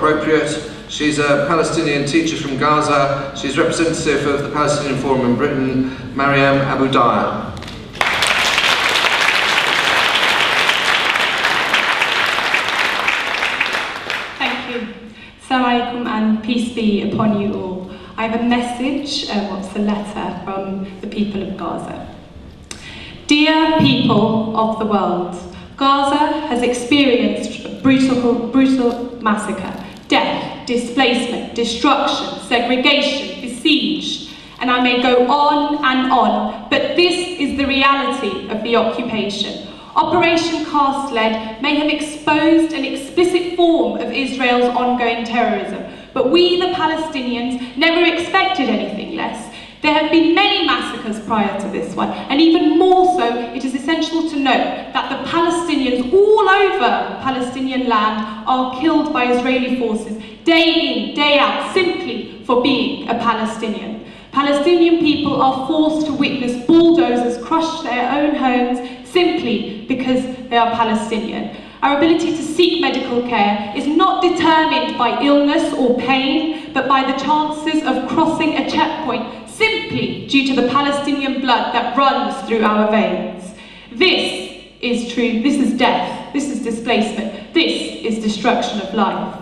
appropriate. She's a Palestinian teacher from Gaza. She's representative of the Palestinian Forum in Britain, Maryam Abu Daya. Thank you. Assalamu alaikum and peace be upon you all. I have a message, what's the letter, from the people of Gaza. Dear people of the world, Gaza has experienced a brutal massacre, death, displacement, destruction, segregation, besieged, and I may go on, but this is the reality of the occupation. Operation Cast Lead may have exposed an explicit form of Israel's ongoing terrorism, but we, the Palestinians, never expected anything less. There have been many massacres prior to this one, and even more so, it is essential to note that the Palestinians all over Palestinian land are killed by Israeli forces day in, day out, simply for being a Palestinian. Palestinian people are forced to witness bulldozers crush their own homes simply because they are Palestinian. Our ability to seek medical care is not determined by illness or pain, but by the chances of crossing a checkpoint simply due to the Palestinian blood that runs through our veins. This is true, this is death, this is displacement, this is destruction of life.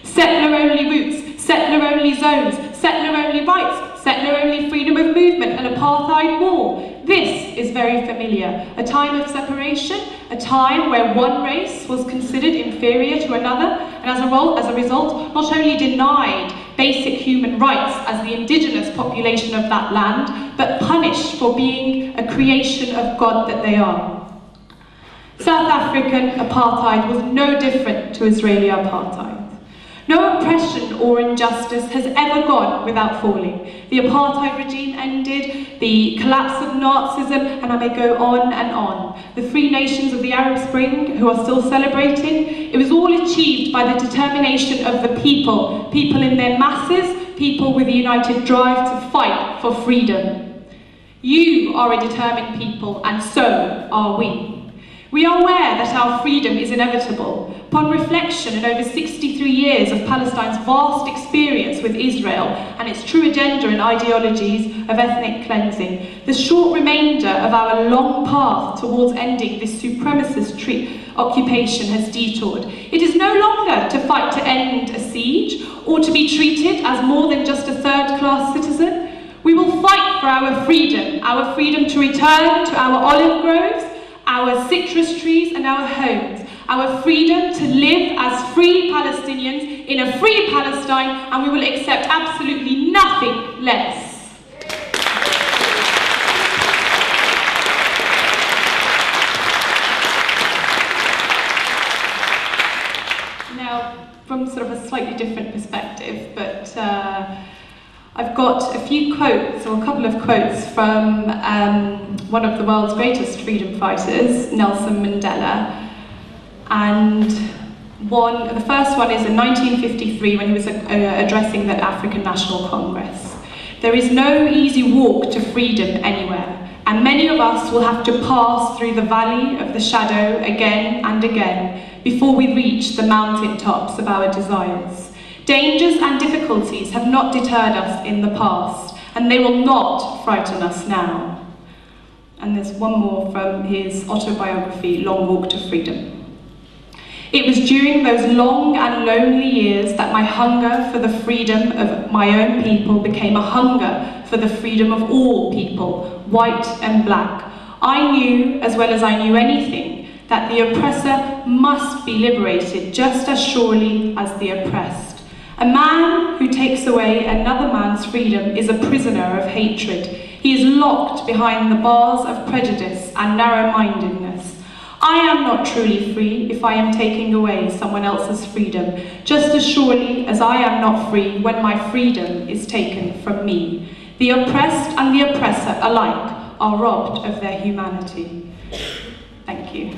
Settler-only routes, settler-only zones, settler-only rights, settler-only freedom of movement and apartheid war. This is very familiar. A time of separation, a time where one race was considered inferior to another, and as a result, not only denied basic human rights as the indigenous population of that land, but punished for being a creation of God that they are. South African apartheid was no different to Israeli apartheid. No oppression or injustice has ever gone without falling. The apartheid regime ended, the collapse of Nazism, and I may go on. The free nations of the Arab Spring, who are still celebrating, it was all achieved by the determination of the people in their masses, people with a united drive to fight for freedom. You are a determined people, and so are we. We are aware that our freedom is inevitable. Upon reflection in over 63 years of Palestine's vast experience with Israel and its true agenda and ideologies of ethnic cleansing, the short remainder of our long path towards ending this supremacist occupation has detoured. It is no longer to fight to end a siege or to be treated as more than just a third-class citizen. We will fight for our freedom to return to our olive groves, our citrus trees and our homes, our freedom to live as free Palestinians in a free Palestine, and we will accept absolutely nothing less. Now, from sort of a slightly different perspective, but I've got a few quotes, or a couple of quotes from one of the world's greatest freedom fighters, Nelson Mandela. And the first one is in 1953 when he was addressing the African National Congress. There is no easy walk to freedom anywhere, and many of us will have to pass through the valley of the shadow again and again before we reach the mountain tops of our desires. Dangers and difficulties have not deterred us in the past, and they will not frighten us now. And there's one more from his autobiography, Long Walk to Freedom. It was during those long and lonely years that my hunger for the freedom of my own people became a hunger for the freedom of all people, white and black. I knew, as well as I knew anything, that the oppressor must be liberated just as surely as the oppressed. A man who takes away another man's freedom is a prisoner of hatred. He is locked behind the bars of prejudice and narrow-mindedness. I am not truly free if I am taking away someone else's freedom, just as surely as I am not free when my freedom is taken from me. The oppressed and the oppressor alike are robbed of their humanity. Thank you.